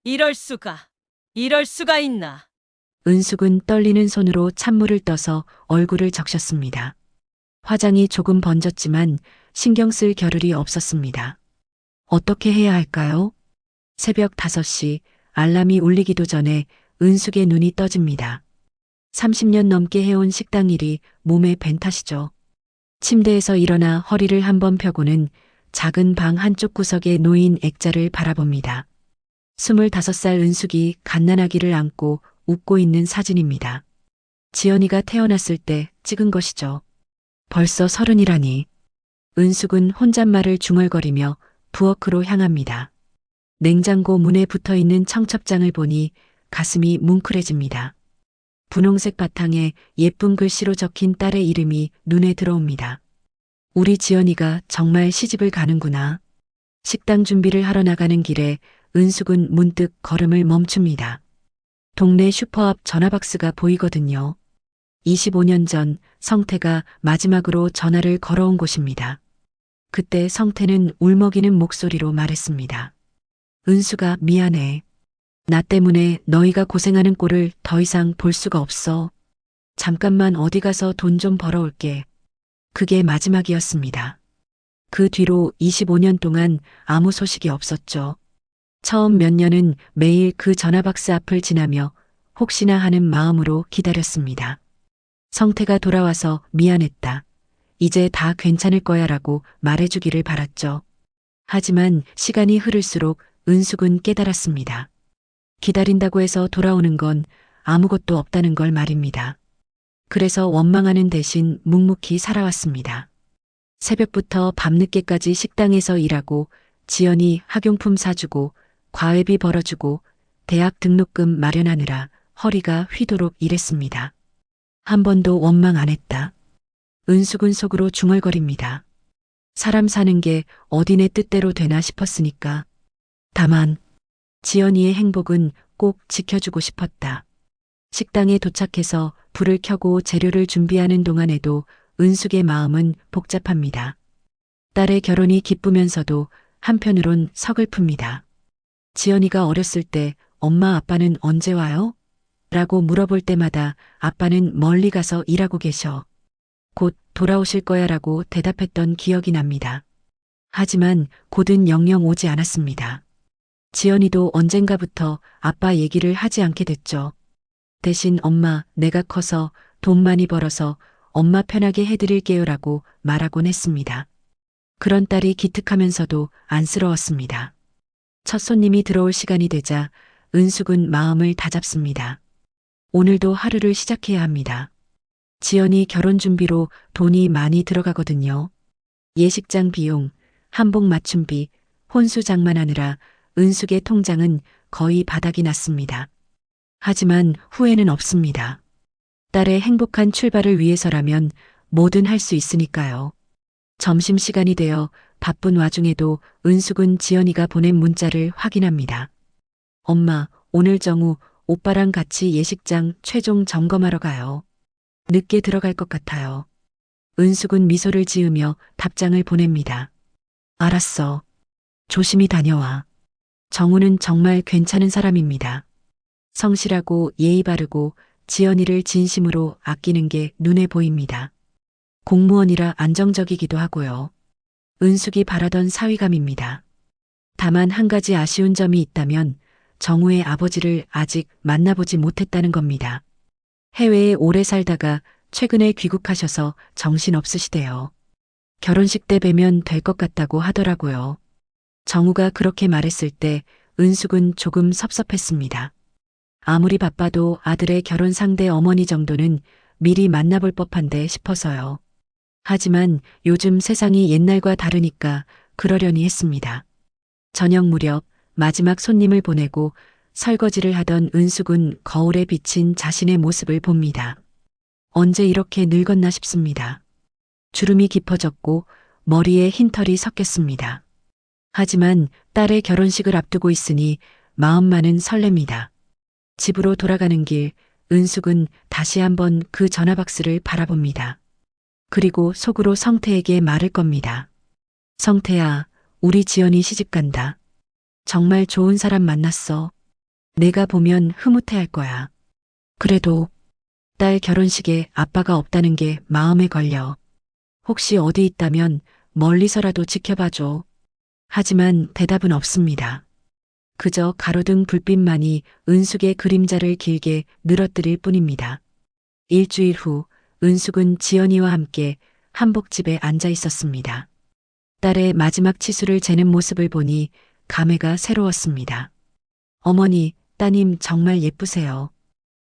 이럴 수가. 이럴 수가 있나. 은숙은 떨리는 손으로 찬물을 떠서 얼굴을 적셨습니다. 화장이 조금 번졌지만 신경 쓸 겨를이 없었습니다. 어떻게 해야 할까요? 새벽 5시 알람이 울리기도 전에 은숙의 눈이 떠집니다. 30년 넘게 해온 식당 일이 몸에 밴 탓이죠. 침대에서 일어나 허리를 한번 펴고는 작은 방 한쪽 구석에 놓인 액자를 바라봅니다. 25살 은숙이 갓난아기를 안고 웃고 있는 사진입니다. 지연이가 태어났을 때 찍은 것이죠. 벌써 30이라니. 은숙은 혼잣말을 중얼거리며 부엌으로 향합니다. 냉장고 문에 붙어 있는 청첩장을 보니 가슴이 뭉클해집니다. 분홍색 바탕에 예쁜 글씨로 적힌 딸의 이름이 눈에 들어옵니다. 우리 지연이가 정말 시집을 가는구나. 식당 준비를 하러 나가는 길에 은숙은 문득 걸음을 멈춥니다. 동네 슈퍼 앞 전화박스가 보이거든요. 25년 전 성태가 마지막으로 전화를 걸어온 곳입니다. 그때 성태는 울먹이는 목소리로 말했습니다. 은수가 미안해. 나 때문에 너희가 고생하는 꼴을 더 이상 볼 수가 없어. 잠깐만 어디 가서 돈 좀 벌어올게. 그게 마지막이었습니다. 그 뒤로 25년 동안 아무 소식이 없었죠. 처음 몇 년은 매일 그 전화박스 앞을 지나며 혹시나 하는 마음으로 기다렸습니다. 성태가 돌아와서 미안했다. 이제 다 괜찮을 거야 라고 말해주기를 바랐죠. 하지만 시간이 흐를수록 은숙은 깨달았습니다. 기다린다고 해서 돌아오는 건 아무것도 없다는 걸 말입니다. 그래서 원망하는 대신 묵묵히 살아왔습니다. 새벽부터 밤늦게까지 식당에서 일하고 지연이 학용품 사주고 과외비 벌어주고 대학 등록금 마련하느라 허리가 휘도록 일했습니다. 한 번도 원망 안 했다. 은숙은 속으로 중얼거립니다. 사람 사는 게 어디 내 뜻대로 되나 싶었으니까. 다만 지연이의 행복은 꼭 지켜주고 싶었다. 식당에 도착해서 불을 켜고 재료를 준비하는 동안에도 은숙의 마음은 복잡합니다. 딸의 결혼이 기쁘면서도 한편으론 서글픕니다. 지연이가 어렸을 때 엄마 아빠는 언제 와요? 라고 물어볼 때마다 아빠는 멀리 가서 일하고 계셔. 곧 돌아오실 거야 라고 대답했던 기억이 납니다. 하지만 곧은 영영 오지 않았습니다. 지연이도 언젠가부터 아빠 얘기를 하지 않게 됐죠. 대신 엄마, 내가 커서 돈 많이 벌어서 엄마 편하게 해드릴게요 라고 말하곤 했습니다. 그런 딸이 기특하면서도 안쓰러웠습니다. 첫 손님이 들어올 시간이 되자 은숙은 마음을 다잡습니다. 오늘도 하루를 시작해야 합니다. 지연이 결혼 준비로 돈이 많이 들어가거든요. 예식장 비용, 한복 맞춤비, 혼수 장만하느라 은숙의 통장은 거의 바닥이 났습니다. 하지만 후회는 없습니다. 딸의 행복한 출발을 위해서라면 뭐든 할 수 있으니까요. 점심시간이 되어 바쁜 와중에도 은숙은 지연이가 보낸 문자를 확인합니다. 엄마, 오늘 정우 오빠랑 같이 예식장 최종 점검하러 가요. 늦게 들어갈 것 같아요. 은숙은 미소를 지으며 답장을 보냅니다. 알았어. 조심히 다녀와. 정우는 정말 괜찮은 사람입니다. 성실하고 예의 바르고 지연이를 진심으로 아끼는 게 눈에 보입니다. 공무원이라 안정적이기도 하고요. 은숙이 바라던 사위감입니다. 다만 한 가지 아쉬운 점이 있다면 정우의 아버지를 아직 만나보지 못했다는 겁니다. 해외에 오래 살다가 최근에 귀국하셔서 정신없으시대요. 결혼식 때 뵈면 될 것 같다고 하더라고요. 정우가 그렇게 말했을 때 은숙은 조금 섭섭했습니다. 아무리 바빠도 아들의 결혼 상대 어머니 정도는 미리 만나볼 법한데 싶어서요. 하지만 요즘 세상이 옛날과 다르니까 그러려니 했습니다. 저녁 무렵 마지막 손님을 보내고 설거지를 하던 은숙은 거울에 비친 자신의 모습을 봅니다. 언제 이렇게 늙었나 싶습니다. 주름이 깊어졌고 머리에 흰털이 섞였습니다. 하지만 딸의 결혼식을 앞두고 있으니 마음만은 설렙니다. 집으로 돌아가는 길 은숙은 다시 한번 그 전화박스를 바라봅니다. 그리고 속으로 성태에게 말을 겁니다. 성태야, 우리 지연이 시집간다. 정말 좋은 사람 만났어. 내가 보면 흐뭇해할 거야. 그래도 딸 결혼식에 아빠가 없다는 게 마음에 걸려. 혹시 어디 있다면 멀리서라도 지켜봐줘. 하지만 대답은 없습니다. 그저 가로등 불빛만이 은숙의 그림자를 길게 늘어뜨릴 뿐입니다. 일주일 후 은숙은 지연이와 함께 한복집에 앉아 있었습니다. 딸의 마지막 치수를 재는 모습을 보니 감회가 새로웠습니다. 어머니, 따님 정말 예쁘세요.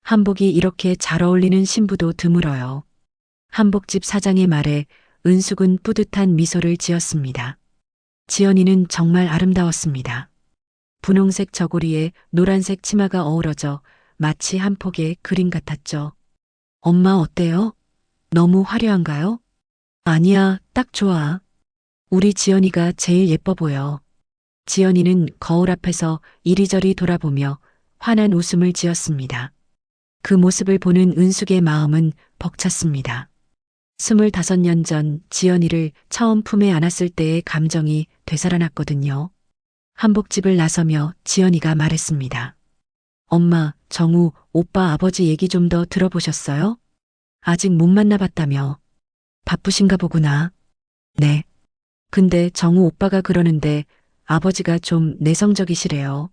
한복이 이렇게 잘 어울리는 신부도 드물어요. 한복집 사장의 말에 은숙은 뿌듯한 미소를 지었습니다. 지연이는 정말 아름다웠습니다. 분홍색 저고리에 노란색 치마가 어우러져 마치 한 폭의 그림 같았죠. 엄마 어때요? 너무 화려한가요? 아니야, 딱 좋아. 우리 지연이가 제일 예뻐 보여. 지연이는 거울 앞에서 이리저리 돌아보며 환한 웃음을 지었습니다. 그 모습을 보는 은숙의 마음은 벅찼습니다. 25년 전 지연이를 처음 품에 안았을 때의 감정이 되살아났거든요. 한복집을 나서며 지연이가 말했습니다. 엄마, 정우, 오빠 아버지 얘기 좀 더 들어보셨어요? 아직 못 만나봤다며. 바쁘신가 보구나. 네. 근데 정우 오빠가 그러는데 아버지가 좀 내성적이시래요.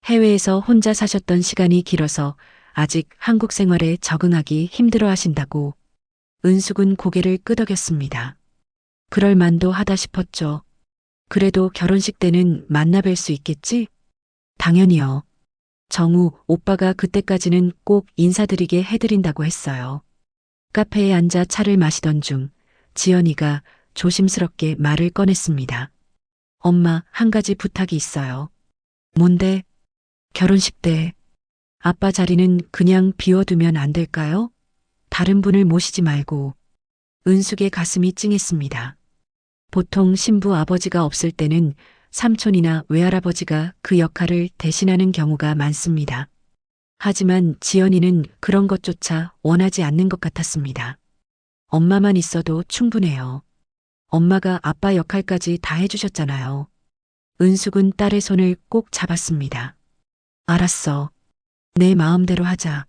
해외에서 혼자 사셨던 시간이 길어서 아직 한국 생활에 적응하기 힘들어 하신다고. 은숙은 고개를 끄덕였습니다. 그럴 만도 하다 싶었죠. 그래도 결혼식 때는 만나뵐 수 있겠지? 당연히요. 정우 오빠가 그때까지는 꼭 인사드리게 해드린다고 했어요. 카페에 앉아 차를 마시던 중 지연이가 조심스럽게 말을 꺼냈습니다. 엄마, 한 가지 부탁이 있어요. 뭔데? 결혼식 때 아빠 자리는 그냥 비워두면 안 될까요? 다른 분을 모시지 말고. 은숙의 가슴이 찡했습니다. 보통 신부 아버지가 없을 때는 삼촌이나 외할아버지가 그 역할을 대신하는 경우가 많습니다. 하지만 지연이는 그런 것조차 원하지 않는 것 같았습니다. 엄마만 있어도 충분해요. 엄마가 아빠 역할까지 다 해주셨잖아요. 은숙은 딸의 손을 꼭 잡았습니다. 알았어. 내 마음대로 하자.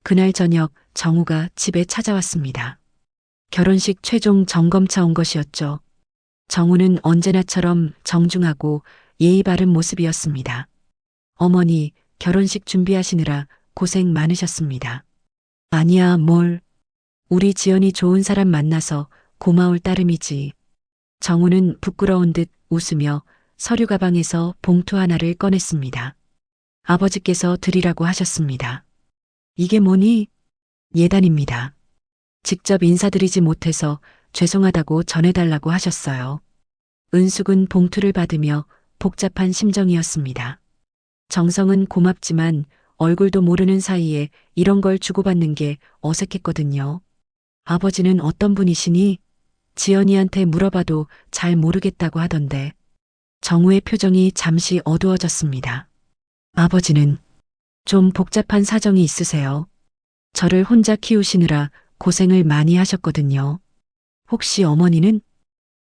그날 저녁 정우가 집에 찾아왔습니다. 결혼식 최종 점검차 온 것이었죠. 정우는 언제나처럼 정중하고 예의 바른 모습이었습니다. 어머니, 결혼식 준비하시느라 고생 많으셨습니다. 아니야, 뭘. 우리 지연이 좋은 사람 만나서 고마울 따름이지. 정우는 부끄러운 듯 웃으며 서류 가방에서 봉투 하나를 꺼냈습니다. 아버지께서 드리라고 하셨습니다. 이게 뭐니? 예단입니다. 직접 인사드리지 못해서 죄송하다고 전해달라고 하셨어요. 은숙은 봉투를 받으며 복잡한 심정이었습니다. 정성은 고맙지만 얼굴도 모르는 사이에 이런 걸 주고받는 게 어색했거든요. 아버지는 어떤 분이시니? 지연이한테 물어봐도 잘 모르겠다고 하던데. 정우의 표정이 잠시 어두워졌습니다. 아버지는 좀 복잡한 사정이 있으세요. 저를 혼자 키우시느라 고생을 많이 하셨거든요. 혹시 어머니는?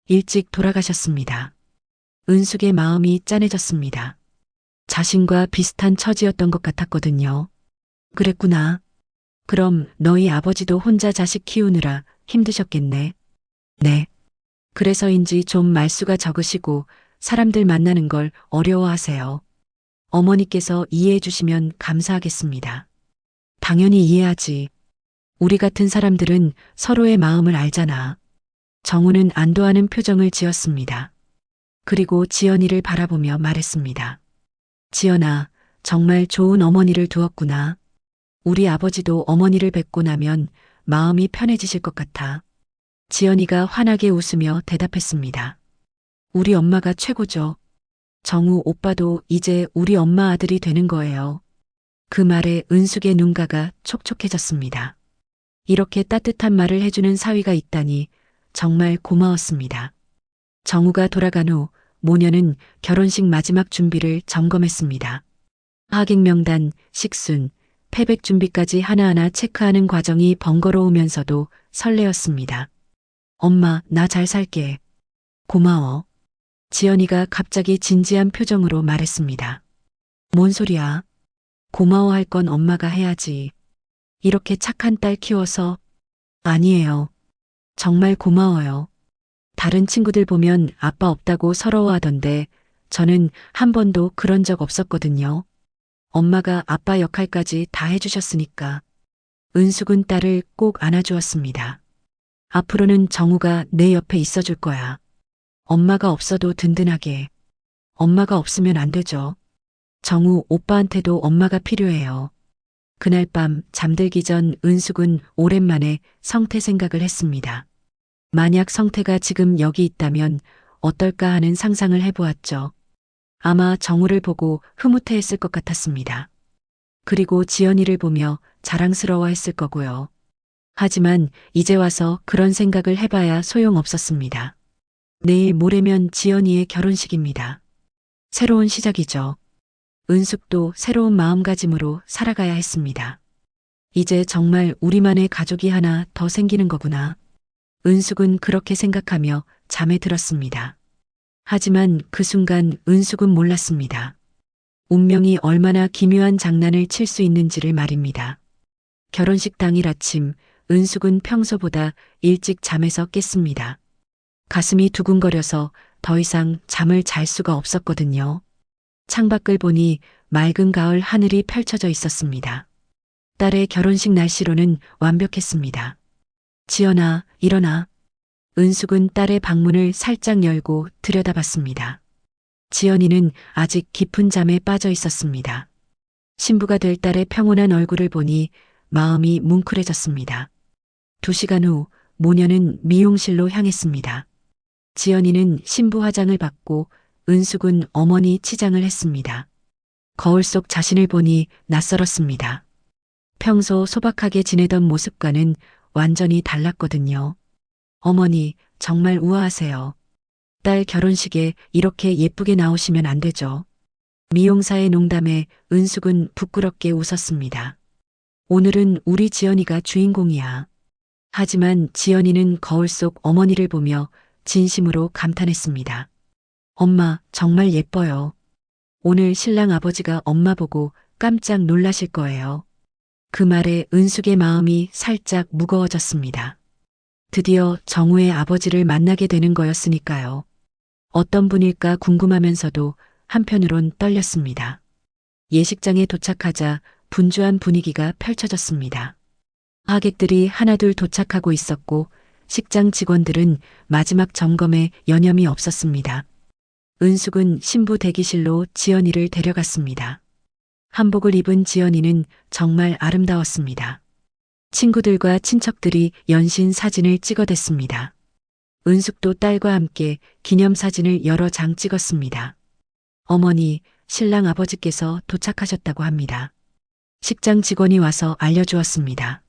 일찍 돌아가셨습니다. 은숙의 마음이 짠해졌습니다. 자신과 비슷한 처지였던 것 같았거든요. 그랬구나. 그럼 너희 아버지도 혼자 자식 키우느라 힘드셨겠네. 네. 그래서인지 좀 말수가 적으시고 사람들 만나는 걸 어려워하세요. 어머니께서 이해해 주시면 감사하겠습니다. 당연히 이해하지. 우리 같은 사람들은 서로의 마음을 알잖아. 정우는 안도하는 표정을 지었습니다. 그리고 지연이를 바라보며 말했습니다. 지연아, 정말 좋은 어머니를 두었구나. 우리 아버지도 어머니를 뵙고 나면 마음이 편해지실 것 같아. 지연이가 환하게 웃으며 대답했습니다. 우리 엄마가 최고죠. 정우 오빠도 이제 우리 엄마 아들이 되는 거예요. 그 말에 은숙의 눈가가 촉촉해졌습니다. 이렇게 따뜻한 말을 해주는 사위가 있다니 정말 고마웠습니다. 정우가 돌아간 후 모녀는 결혼식 마지막 준비를 점검했습니다. 하객 명단, 식순, 패백 준비까지 하나하나 체크하는 과정이 번거로우면서도 설레었습니다. 엄마, 나 잘 살게. 고마워. 지연이가 갑자기 진지한 표정으로 말했습니다. 뭔 소리야? 고마워할 건 엄마가 해야지. 이렇게 착한 딸 키워서. 아니에요. 정말 고마워요. 다른 친구들 보면 아빠 없다고 서러워하던데 저는 한 번도 그런 적 없었거든요. 엄마가 아빠 역할까지 다 해주셨으니까. 은숙은 딸을 꼭 안아주었습니다. 앞으로는 정우가 내 옆에 있어줄 거야. 엄마가 없어도 든든하게. 엄마가 없으면 안 되죠. 정우 오빠한테도 엄마가 필요해요. 그날 밤 잠들기 전 은숙은 오랜만에 성태 생각을 했습니다. 만약 성태가 지금 여기 있다면 어떨까 하는 상상을 해보았죠. 아마 정우를 보고 흐뭇해했을 것 같았습니다. 그리고 지연이를 보며 자랑스러워했을 거고요. 하지만 이제 와서 그런 생각을 해봐야 소용없었습니다. 내일 모레면 지연이의 결혼식입니다. 새로운 시작이죠. 은숙도 새로운 마음가짐으로 살아가야 했습니다. 이제 정말 우리만의 가족이 하나 더 생기는 거구나. 은숙은 그렇게 생각하며 잠에 들었습니다. 하지만 그 순간 은숙은 몰랐습니다. 운명이 얼마나 기묘한 장난을 칠 수 있는지를 말입니다. 결혼식 당일 아침, 은숙은 평소보다 일찍 잠에서 깼습니다. 가슴이 두근거려서 더 이상 잠을 잘 수가 없었거든요. 창밖을 보니 맑은 가을 하늘이 펼쳐져 있었습니다. 딸의 결혼식 날씨로는 완벽했습니다. 지연아, 일어나. 은숙은 딸의 방문을 살짝 열고 들여다봤습니다. 지연이는 아직 깊은 잠에 빠져 있었습니다. 신부가 될 딸의 평온한 얼굴을 보니 마음이 뭉클해졌습니다. 2시간 후 모녀는 미용실로 향했습니다. 지연이는 신부 화장을 받고 은숙은 어머니 치장을 했습니다. 거울 속 자신을 보니 낯설었습니다. 평소 소박하게 지내던 모습과는 완전히 달랐거든요. 어머니, 정말 우아하세요. 딸 결혼식에 이렇게 예쁘게 나오시면 안 되죠. 미용사의 농담에 은숙은 부끄럽게 웃었습니다. 오늘은 우리 지연이가 주인공이야. 하지만 지연이는 거울 속 어머니를 보며 진심으로 감탄했습니다. 엄마, 정말 예뻐요. 오늘 신랑 아버지가 엄마 보고 깜짝 놀라실 거예요. 그 말에 은숙의 마음이 살짝 무거워졌습니다. 드디어 정우의 아버지를 만나게 되는 거였으니까요. 어떤 분일까 궁금하면서도 한편으론 떨렸습니다. 예식장에 도착하자 분주한 분위기가 펼쳐졌습니다. 하객들이 하나둘 도착하고 있었고 식장 직원들은 마지막 점검에 여념이 없었습니다. 은숙은 신부 대기실로 지연이를 데려갔습니다. 한복을 입은 지연이는 정말 아름다웠습니다. 친구들과 친척들이 연신 사진을 찍어댔습니다. 은숙도 딸과 함께 기념사진을 여러 장 찍었습니다. 어머니, 신랑 아버지께서 도착하셨다고 합니다. 식장 직원이 와서 알려주었습니다.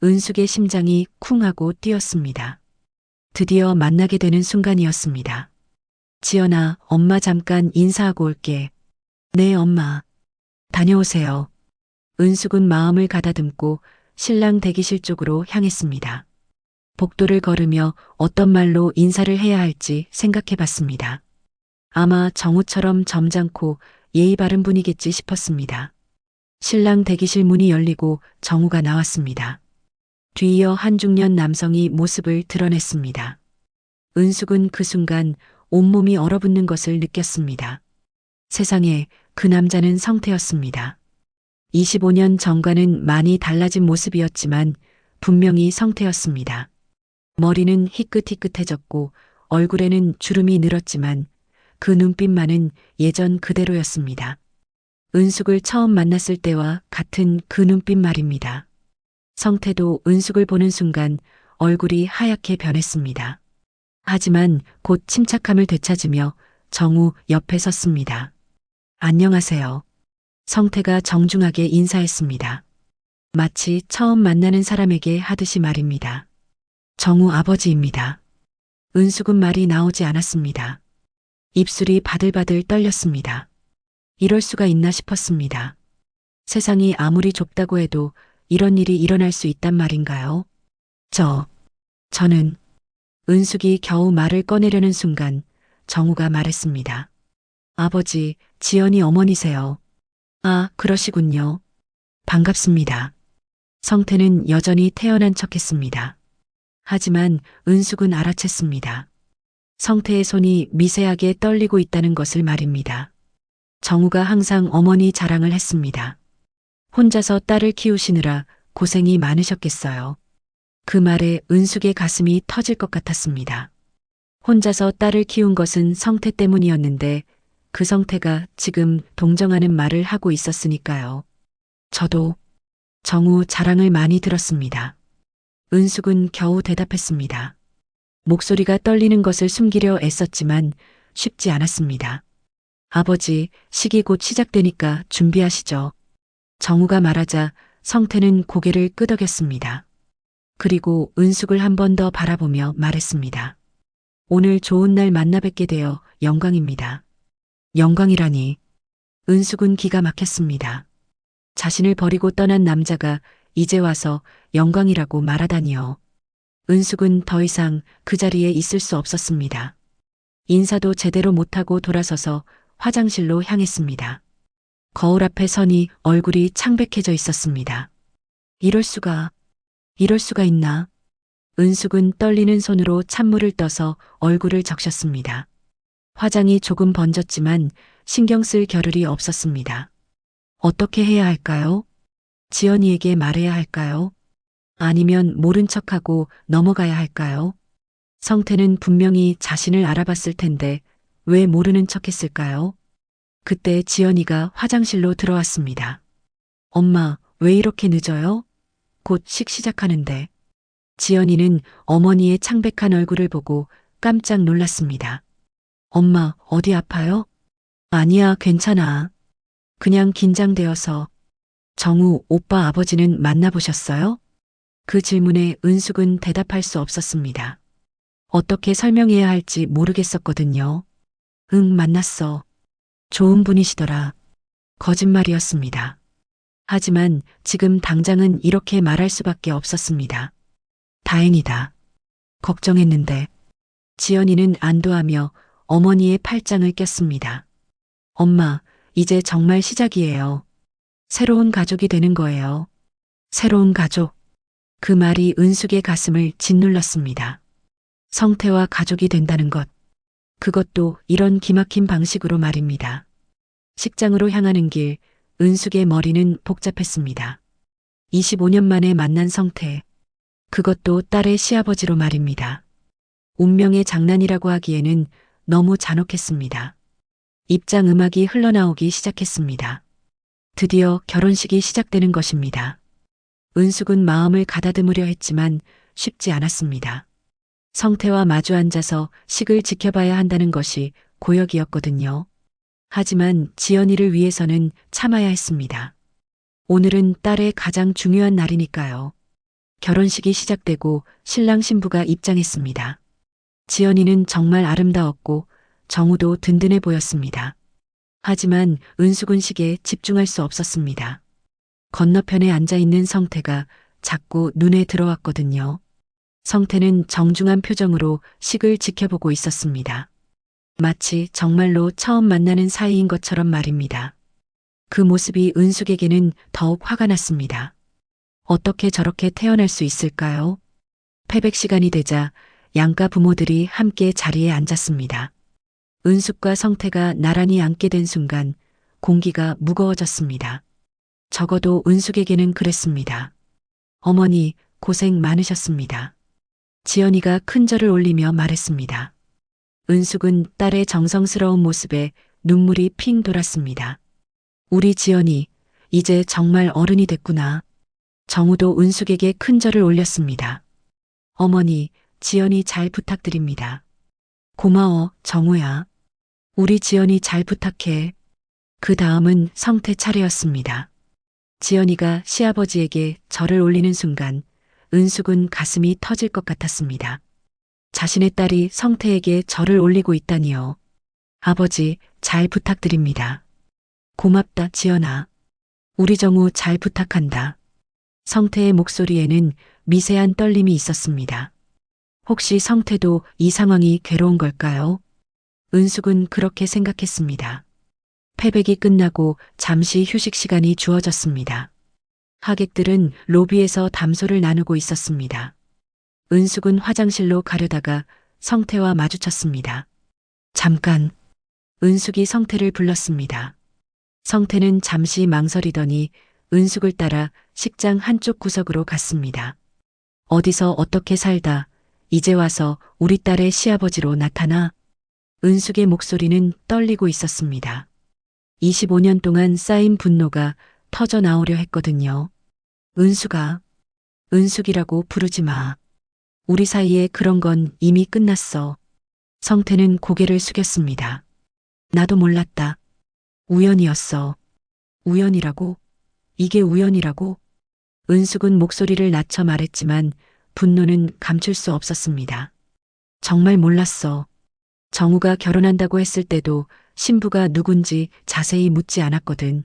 은숙의 심장이 쿵 하고 뛰었습니다. 드디어 만나게 되는 순간이었습니다. 지연아, 엄마 잠깐 인사하고 올게. 네, 엄마. 다녀오세요. 은숙은 마음을 가다듬고 신랑 대기실 쪽으로 향했습니다. 복도를 걸으며 어떤 말로 인사를 해야 할지 생각해 봤습니다. 아마 정우처럼 점잖고 예의 바른 분이겠지 싶었습니다. 신랑 대기실 문이 열리고 정우가 나왔습니다. 뒤이어 한 중년 남성이 모습을 드러냈습니다. 은숙은 그 순간 온몸이 얼어붙는 것을 느꼈습니다. 세상에, 그 남자는 성태였습니다. 25년 전과는 많이 달라진 모습이었지만 분명히 성태였습니다. 머리는 희끗희끗해졌고 얼굴에는 주름이 늘었지만 그 눈빛만은 예전 그대로였습니다. 은숙을 처음 만났을 때와 같은 그 눈빛 말입니다. 성태도 은숙을 보는 순간 얼굴이 하얗게 변했습니다. 하지만 곧 침착함을 되찾으며 정우 옆에 섰습니다. 안녕하세요. 성태가 정중하게 인사했습니다. 마치 처음 만나는 사람에게 하듯이 말입니다. 정우 아버지입니다. 은숙은 말이 나오지 않았습니다. 입술이 바들바들 떨렸습니다. 이럴 수가 있나 싶었습니다. 세상이 아무리 좁다고 해도 이런 일이 일어날 수 있단 말인가요? 저는 은숙이 겨우 말을 꺼내려는 순간 정우가 말했습니다. 아버지, 지연이 어머니세요. 아, 그러시군요. 반갑습니다. 성태는 여전히 태연한 척했습니다. 하지만 은숙은 알아챘습니다. 성태의 손이 미세하게 떨리고 있다는 것을 말입니다. 정우가 항상 어머니 자랑을 했습니다. 혼자서 딸을 키우시느라 고생이 많으셨겠어요. 그 말에 은숙의 가슴이 터질 것 같았습니다. 혼자서 딸을 키운 것은 성태 때문이었는데 그 성태가 지금 동정하는 말을 하고 있었으니까요. 저도 정우 자랑을 많이 들었습니다. 은숙은 겨우 대답했습니다. 목소리가 떨리는 것을 숨기려 애썼지만 쉽지 않았습니다. 아버지, 시기 곧 시작되니까 준비하시죠. 정우가 말하자 성태는 고개를 끄덕였습니다. 그리고 은숙을 한 번 더 바라보며 말했습니다. 오늘 좋은 날 만나 뵙게 되어 영광입니다. 영광이라니. 은숙은 기가 막혔습니다. 자신을 버리고 떠난 남자가 이제 와서 영광이라고 말하다니요. 은숙은 더 이상 그 자리에 있을 수 없었습니다. 인사도 제대로 못하고 돌아서서 화장실로 향했습니다. 거울 앞에 서니 얼굴이 창백해져 있었습니다. 이럴 수가 있나? 은숙은 떨리는 손으로 찬물을 떠서 얼굴을 적셨습니다. 화장이 조금 번졌지만 신경 쓸 겨를이 없었습니다. 어떻게 해야 할까요? 지연이에게 말해야 할까요? 아니면 모른 척하고 넘어가야 할까요? 성태는 분명히 자신을 알아봤을 텐데 왜 모르는 척했을까요? 그때 지연이가 화장실로 들어왔습니다. 엄마, 왜 이렇게 늦어요? 곧 시작하는데. 지연이는 어머니의 창백한 얼굴을 보고 깜짝 놀랐습니다. 엄마, 어디 아파요? 아니야, 괜찮아. 그냥 긴장되어서. 정우 오빠 아버지는 만나보셨어요? 그 질문에 은숙은 대답할 수 없었습니다. 어떻게 설명해야 할지 모르겠었거든요. 응, 만났어. 좋은 분이시더라. 거짓말이었습니다. 하지만 지금 당장은 이렇게 말할 수밖에 없었습니다. 다행이다. 걱정했는데. 지연이는 안도하며 어머니의 팔짱을 꼈습니다. 엄마, 이제 정말 시작이에요. 새로운 가족이 되는 거예요. 새로운 가족. 그 말이 은숙의 가슴을 짓눌렀습니다. 성태와 가족이 된다는 것. 그것도 이런 기막힌 방식으로 말입니다. 식장으로 향하는 길, 은숙의 머리는 복잡했습니다. 25년 만에 만난 성태. 그것도 딸의 시아버지로 말입니다. 운명의 장난이라고 하기에는 너무 잔혹했습니다. 입장 음악이 흘러나오기 시작했습니다. 드디어 결혼식이 시작되는 것입니다. 은숙은 마음을 가다듬으려 했지만 쉽지 않았습니다. 성태와 마주 앉아서 식을 지켜봐야 한다는 것이 고역이었거든요. 하지만 지연이를 위해서는 참아야 했습니다. 오늘은 딸의 가장 중요한 날이니까요. 결혼식이 시작되고 신랑 신부가 입장했습니다. 지연이는 정말 아름다웠고 정우도 든든해 보였습니다. 하지만 은숙은 식에 집중할 수 없었습니다. 건너편에 앉아있는 성태가 자꾸 눈에 들어왔거든요. 성태는 정중한 표정으로 식을 지켜보고 있었습니다. 마치 정말로 처음 만나는 사이인 것처럼 말입니다. 그 모습이 은숙에게는 더욱 화가 났습니다. 어떻게 저렇게 태어날 수 있을까요? 패백 시간이 되자 양가 부모들이 함께 자리에 앉았습니다. 은숙과 성태가 나란히 앉게 된 순간 공기가 무거워졌습니다. 적어도 은숙에게는 그랬습니다. 어머니, 고생 많으셨습니다. 지연이가 큰 절을 올리며 말했습니다. 은숙은 딸의 정성스러운 모습에 눈물이 핑 돌았습니다. 우리 지연이 이제 정말 어른이 됐구나. 정우도 은숙에게 큰 절을 올렸습니다. 어머니, 지연이 잘 부탁드립니다. 고마워, 정우야. 우리 지연이 잘 부탁해. 그 다음은 성태 차례였습니다. 지연이가 시아버지에게 절을 올리는 순간 은숙은 가슴이 터질 것 같았습니다. 자신의 딸이 성태에게 절을 올리고 있다니요. 아버지, 잘 부탁드립니다. 고맙다, 지연아. 우리 정우 잘 부탁한다. 성태의 목소리에는 미세한 떨림이 있었습니다. 혹시 성태도 이 상황이 괴로운 걸까요? 은숙은 그렇게 생각했습니다. 패백이 끝나고 잠시 휴식 시간이 주어졌습니다. 하객들은 로비에서 담소를 나누고 있었습니다. 은숙은 화장실로 가려다가 성태와 마주쳤습니다. 잠깐. 은숙이 성태를 불렀습니다. 성태는 잠시 망설이더니 은숙을 따라 식장 한쪽 구석으로 갔습니다. 어디서 어떻게 살다 이제 와서 우리 딸의 시아버지로 나타나? 은숙의 목소리는 떨리고 있었습니다. 25년 동안 쌓인 분노가 터져 나오려 했거든요. 은숙아, 은숙이라고 부르지 마. 우리 사이에 그런 건 이미 끝났어. 성태는 고개를 숙였습니다. 나도 몰랐다. 우연이었어. 우연이라고? 이게 우연이라고? 은숙은 목소리를 낮춰 말했지만 분노는 감출 수 없었습니다. 정말 몰랐어. 정우가 결혼한다고 했을 때도 신부가 누군지 자세히 묻지 않았거든.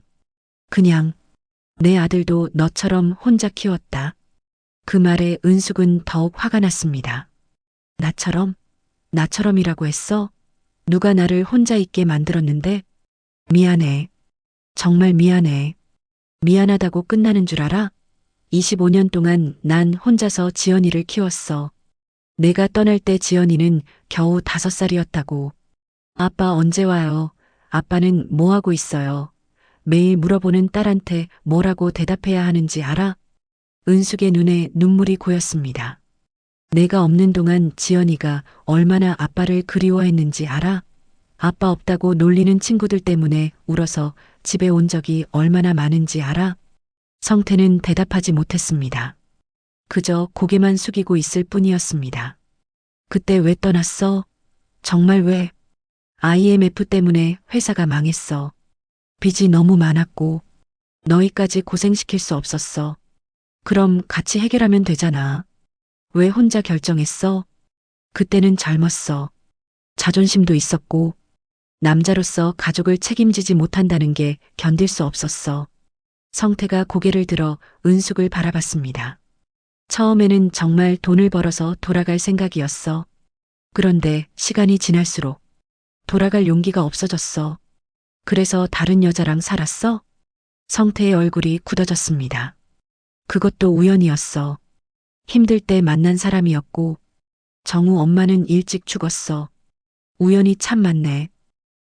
그냥 내 아들도 너처럼 혼자 키웠다. 그 말에 은숙은 더욱 화가 났습니다. 나처럼이라고 했어? 누가 나를 혼자 있게 만들었는데? 미안해. 정말 미안해. 미안하다고 끝나는 줄 알아? 25년 동안 난 혼자서 지연이를 키웠어. 내가 떠날 때 지연이는 겨우 5살이었다고. 아빠 언제 와요? 아빠는 뭐 하고 있어요? 매일 물어보는 딸한테 뭐라고 대답해야 하는지 알아? 은숙의 눈에 눈물이 고였습니다. 내가 없는 동안 지연이가 얼마나 아빠를 그리워했는지 알아? 아빠 없다고 놀리는 친구들 때문에 울어서 집에 온 적이 얼마나 많은지 알아? 성태는 대답하지 못했습니다. 그저 고개만 숙이고 있을 뿐이었습니다. 그때 왜 떠났어? 정말 왜? IMF 때문에 회사가 망했어. 빚이 너무 많았고 너희까지 고생시킬 수 없었어. 그럼 같이 해결하면 되잖아. 왜 혼자 결정했어? 그때는 젊었어. 자존심도 있었고 남자로서 가족을 책임지지 못한다는 게 견딜 수 없었어. 성태가 고개를 들어 은숙을 바라봤습니다. 처음에는 정말 돈을 벌어서 돌아갈 생각이었어. 그런데 시간이 지날수록 돌아갈 용기가 없어졌어. 그래서 다른 여자랑 살았어? 성태의 얼굴이 굳어졌습니다. 그것도 우연이었어. 힘들 때 만난 사람이었고 정우 엄마는 일찍 죽었어. 우연이 참 많네.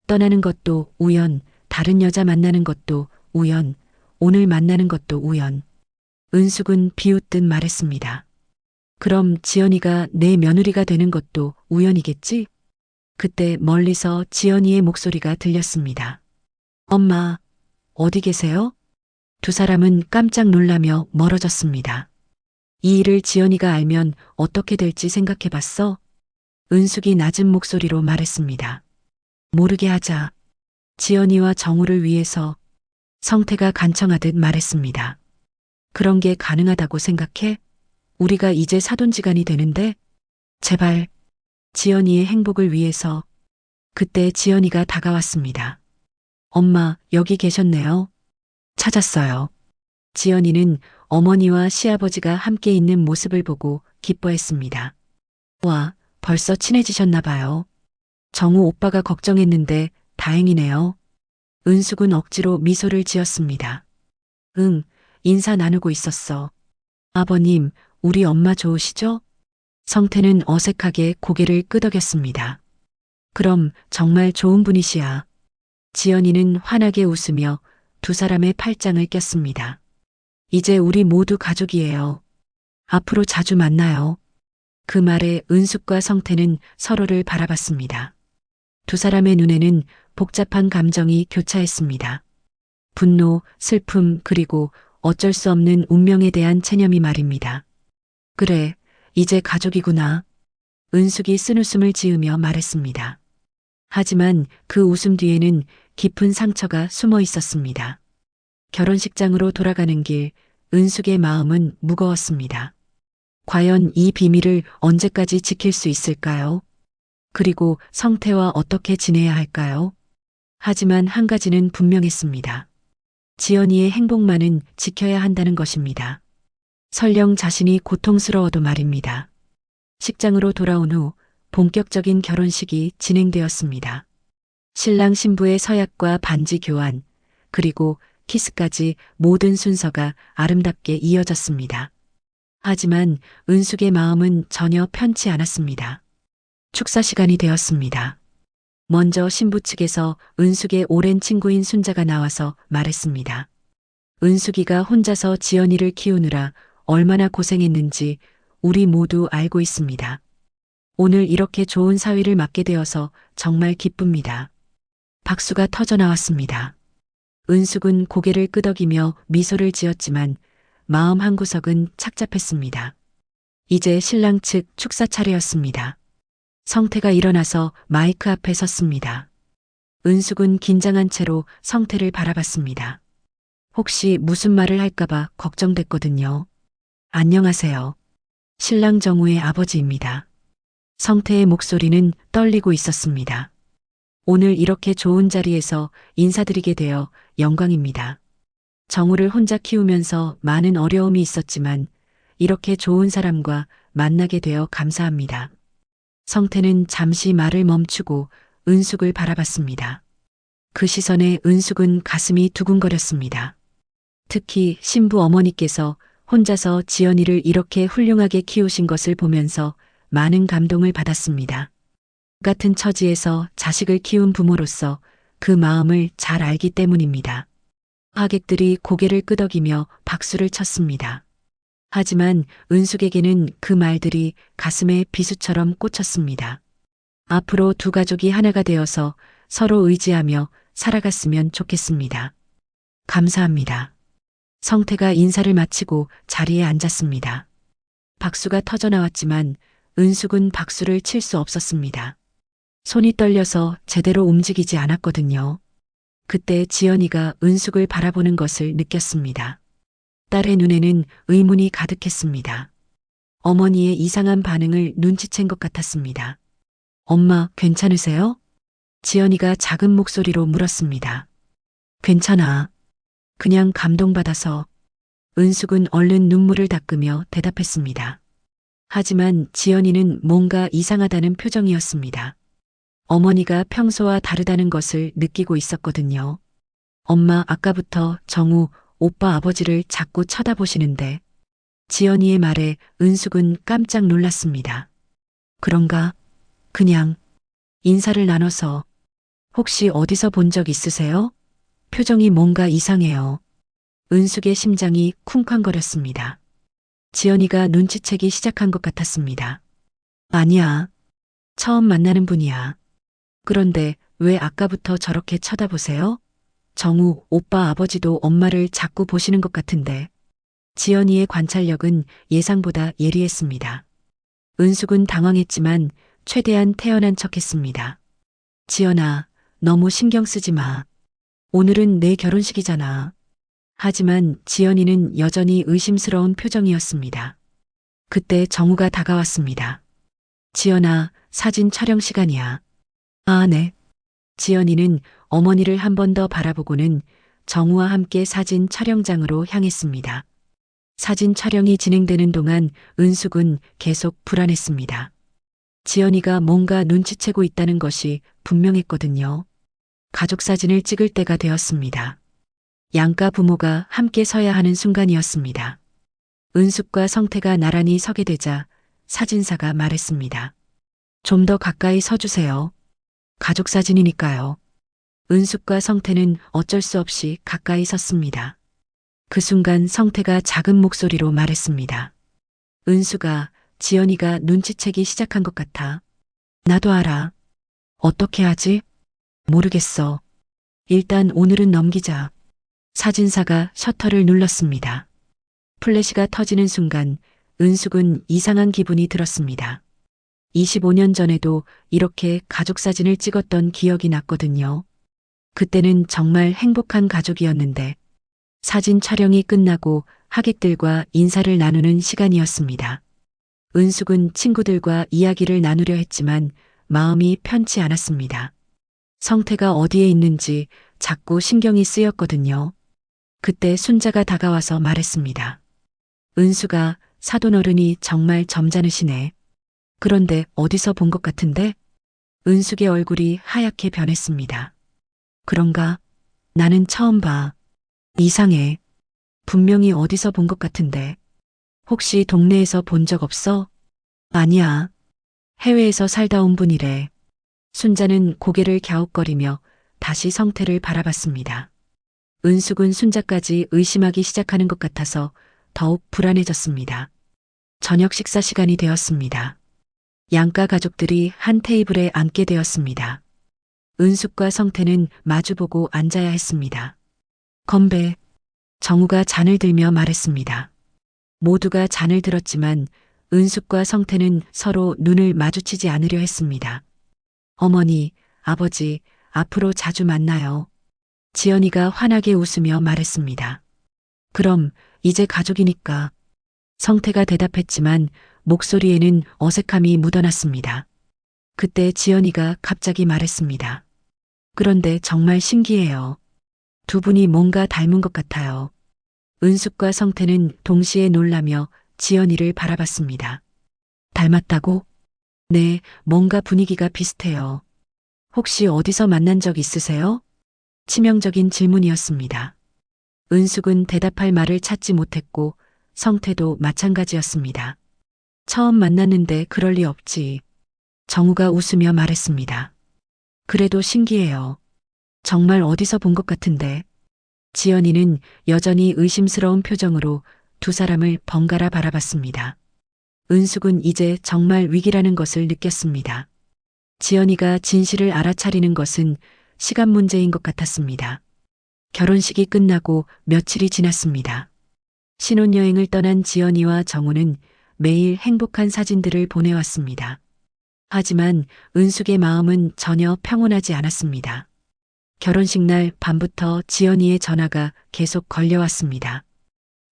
떠나는 것도 우연, 다른 여자 만나는 것도 우연, 오늘 만나는 것도 우연. 은숙은 비웃듯 말했습니다. 그럼 지연이가 내 며느리가 되는 것도 우연이겠지? 그때 멀리서 지연이의 목소리가 들렸습니다. 엄마, 어디 계세요? 두 사람은 깜짝 놀라며 멀어졌습니다. 이 일을 지연이가 알면 어떻게 될지 생각해봤어? 은숙이 낮은 목소리로 말했습니다. 모르게 하자. 지연이와 정우를 위해서. 성태가 간청하듯 말했습니다. 그런 게 가능하다고 생각해? 우리가 이제 사돈지간이 되는데? 제발. 지연이의 행복을 위해서. 그때 지연이가 다가왔습니다. 엄마, 여기 계셨네요. 찾았어요. 지연이는 어머니와 시아버지가 함께 있는 모습을 보고 기뻐했습니다. 와, 벌써 친해지셨나 봐요. 정우 오빠가 걱정했는데 다행이네요. 은숙은 억지로 미소를 지었습니다. 응, 인사 나누고 있었어. 아버님, 우리 엄마 좋으시죠? 성태는 어색하게 고개를 끄덕였습니다. 그럼 정말 좋은 분이시야. 지연이는 환하게 웃으며 두 사람의 팔짱을 꼈습니다. 이제 우리 모두 가족이에요. 앞으로 자주 만나요. 그 말에 은숙과 성태는 서로를 바라봤습니다. 두 사람의 눈에는 복잡한 감정이 교차했습니다. 분노, 슬픔, 그리고 어쩔 수 없는 운명에 대한 체념이 말입니다. 그래, 이제 가족이구나. 은숙이 쓴웃음을 지으며 말했습니다. 하지만 그 웃음 뒤에는 깊은 상처가 숨어 있었습니다. 결혼식장으로 돌아가는 길, 은숙의 마음은 무거웠습니다. 과연 이 비밀을 언제까지 지킬 수 있을까요? 그리고 성태와 어떻게 지내야 할까요? 하지만 한 가지는 분명했습니다. 지연이의 행복만은 지켜야 한다는 것입니다. 설령 자신이 고통스러워도 말입니다. 식장으로 돌아온 후 본격적인 결혼식이 진행되었습니다. 신랑 신부의 서약과 반지 교환, 그리고 키스까지 모든 순서가 아름답게 이어졌습니다. 하지만 은숙의 마음은 전혀 편치 않았습니다. 축사 시간이 되었습니다. 먼저 신부 측에서 은숙의 오랜 친구인 순자가 나와서 말했습니다. 은숙이가 혼자서 지연이를 키우느라 얼마나 고생했는지 우리 모두 알고 있습니다. 오늘 이렇게 좋은 사위를 맡게 되어서 정말 기쁩니다. 박수가 터져 나왔습니다. 은숙은 고개를 끄덕이며 미소를 지었지만 마음 한구석은 착잡했습니다. 이제 신랑 측 축사 차례였습니다. 성태가 일어나서 마이크 앞에 섰습니다. 은숙은 긴장한 채로 성태를 바라봤습니다. 혹시 무슨 말을 할까봐 걱정됐거든요. 안녕하세요. 신랑 정우의 아버지입니다. 성태의 목소리는 떨리고 있었습니다. 오늘 이렇게 좋은 자리에서 인사드리게 되어 영광입니다. 정우를 혼자 키우면서 많은 어려움이 있었지만 이렇게 좋은 사람과 만나게 되어 감사합니다. 성태는 잠시 말을 멈추고 은숙을 바라봤습니다. 그 시선에 은숙은 가슴이 두근거렸습니다. 특히 신부 어머니께서 혼자서 지연이를 이렇게 훌륭하게 키우신 것을 보면서 많은 감동을 받았습니다. 같은 처지에서 자식을 키운 부모로서 그 마음을 잘 알기 때문입니다. 하객들이 고개를 끄덕이며 박수를 쳤습니다. 하지만 은숙에게는 그 말들이 가슴에 비수처럼 꽂혔습니다. 앞으로 두 가족이 하나가 되어서 서로 의지하며 살아갔으면 좋겠습니다. 감사합니다. 성태가 인사를 마치고 자리에 앉았습니다. 박수가 터져 나왔지만 은숙은 박수를 칠 수 없었습니다. 손이 떨려서 제대로 움직이지 않았거든요. 그때 지연이가 은숙을 바라보는 것을 느꼈습니다. 딸의 눈에는 의문이 가득했습니다. 어머니의 이상한 반응을 눈치챈 것 같았습니다. 엄마, 괜찮으세요? 지연이가 작은 목소리로 물었습니다. 괜찮아. 그냥 감동받아서. 은숙은 얼른 눈물을 닦으며 대답했습니다. 하지만 지연이는 뭔가 이상하다는 표정이었습니다. 어머니가 평소와 다르다는 것을 느끼고 있었거든요. 엄마, 아까부터 정우, 오빠 아버지를 자꾸 쳐다보시는데. 지연이의 말에 은숙은 깜짝 놀랐습니다. 그런가? 그냥 인사를 나눠서. 혹시 어디서 본 적 있으세요? 표정이 뭔가 이상해요. 은숙의 심장이 쿵쾅거렸습니다. 지연이가 눈치채기 시작한 것 같았습니다. 아니야. 처음 만나는 분이야. 그런데 왜 아까부터 저렇게 쳐다보세요? 정우, 오빠 아버지도 엄마를 자꾸 보시는 것 같은데. 지연이의 관찰력은 예상보다 예리했습니다. 은숙은 당황했지만 최대한 태연한 척했습니다. 지연아, 너무 신경 쓰지 마. 오늘은 내 결혼식이잖아. 하지만 지연이는 여전히 의심스러운 표정이었습니다. 그때 정우가 다가왔습니다. 지연아, 사진 촬영 시간이야. 아, 네. 지연이는 어머니를 한 번 더 바라보고는 정우와 함께 사진 촬영장으로 향했습니다. 사진 촬영이 진행되는 동안 은숙은 계속 불안했습니다. 지연이가 뭔가 눈치채고 있다는 것이 분명했거든요. 가족 사진을 찍을 때가 되었습니다. 양가 부모가 함께 서야 하는 순간이었습니다. 은숙과 성태가 나란히 서게 되자 사진사가 말했습니다. 좀 더 가까이 서주세요. 가족 사진이니까요. 은숙과 성태는 어쩔 수 없이 가까이 섰습니다. 그 순간 성태가 작은 목소리로 말했습니다. 은숙아, 지연이가 눈치채기 시작한 것 같아. 나도 알아. 어떻게 하지? 모르겠어. 일단 오늘은 넘기자. 사진사가 셔터를 눌렀습니다. 플래시가 터지는 순간 은숙은 이상한 기분이 들었습니다. 25년 전에도 이렇게 가족 사진을 찍었던 기억이 났거든요. 그때는 정말 행복한 가족이었는데 사진 촬영이 끝나고 하객들과 인사를 나누는 시간이었습니다. 은숙은 친구들과 이야기를 나누려 했지만 마음이 편치 않았습니다. 성태가 어디에 있는지 자꾸 신경이 쓰였거든요. 그때 순자가 다가와서 말했습니다. 은숙아, 사돈 어른이 정말 점잖으시네. 그런데 어디서 본 것 같은데? 은숙의 얼굴이 하얗게 변했습니다. 그런가? 나는 처음 봐. 이상해. 분명히 어디서 본 것 같은데. 혹시 동네에서 본 적 없어? 아니야. 해외에서 살다 온 분이래. 순자는 고개를 갸웃거리며 다시 성태를 바라봤습니다. 은숙은 순자까지 의심하기 시작하는 것 같아서 더욱 불안해졌습니다. 저녁 식사 시간이 되었습니다. 양가 가족들이 한 테이블에 앉게 되었습니다. 은숙과 성태는 마주보고 앉아야 했습니다. 건배. 정우가 잔을 들며 말했습니다. 모두가 잔을 들었지만 은숙과 성태는 서로 눈을 마주치지 않으려 했습니다. 어머니, 아버지, 앞으로 자주 만나요. 지연이가 환하게 웃으며 말했습니다. 그럼 이제 가족이니까. 성태가 대답했지만 목소리에는 어색함이 묻어났습니다. 그때 지연이가 갑자기 말했습니다. 그런데 정말 신기해요. 두 분이 뭔가 닮은 것 같아요. 은숙과 성태는 동시에 놀라며 지연이를 바라봤습니다. 닮았다고? 네, 뭔가 분위기가 비슷해요. 혹시 어디서 만난 적 있으세요? 치명적인 질문이었습니다. 은숙은 대답할 말을 찾지 못했고 성태도 마찬가지였습니다. 처음 만났는데 그럴 리 없지. 정우가 웃으며 말했습니다. 그래도 신기해요. 정말 어디서 본 것 같은데. 지연이는 여전히 의심스러운 표정으로 두 사람을 번갈아 바라봤습니다. 은숙은 이제 정말 위기라는 것을 느꼈습니다. 지연이가 진실을 알아차리는 것은 시간 문제인 것 같았습니다. 결혼식이 끝나고 며칠이 지났습니다. 신혼여행을 떠난 지연이와 정우는 매일 행복한 사진들을 보내왔습니다. 하지만 은숙의 마음은 전혀 평온하지 않았습니다. 결혼식 날 밤부터 지연이의 전화가 계속 걸려왔습니다.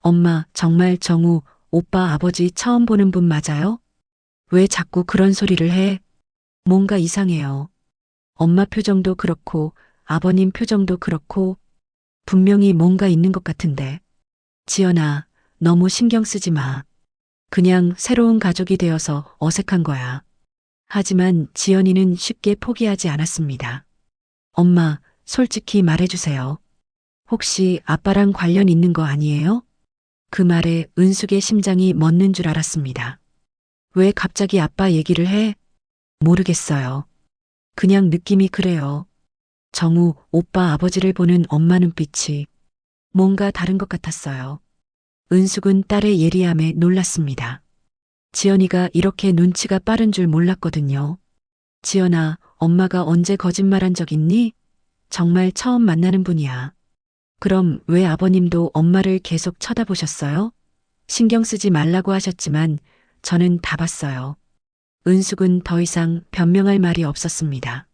엄마, 정말 정우, 오빠 아버지 처음 보는 분 맞아요? 왜 자꾸 그런 소리를 해? 뭔가 이상해요. 엄마 표정도 그렇고 아버님 표정도 그렇고 분명히 뭔가 있는 것 같은데. 지연아, 너무 신경 쓰지 마. 그냥 새로운 가족이 되어서 어색한 거야. 하지만 지연이는 쉽게 포기하지 않았습니다. 엄마, 솔직히 말해주세요. 혹시 아빠랑 관련 있는 거 아니에요? 그 말에 은숙의 심장이 멎는 줄 알았습니다. 왜 갑자기 아빠 얘기를 해? 모르겠어요. 그냥 느낌이 그래요. 정우, 오빠 아버지를 보는 엄마 눈빛이 뭔가 다른 것 같았어요. 은숙은 딸의 예리함에 놀랐습니다. 지연이가 이렇게 눈치가 빠른 줄 몰랐거든요. 지연아, 엄마가 언제 거짓말한 적 있니? 정말 처음 만나는 분이야. 그럼 왜 아버님도 엄마를 계속 쳐다보셨어요? 신경 쓰지 말라고 하셨지만 저는 다 봤어요. 은숙은 더 이상 변명할 말이 없었습니다.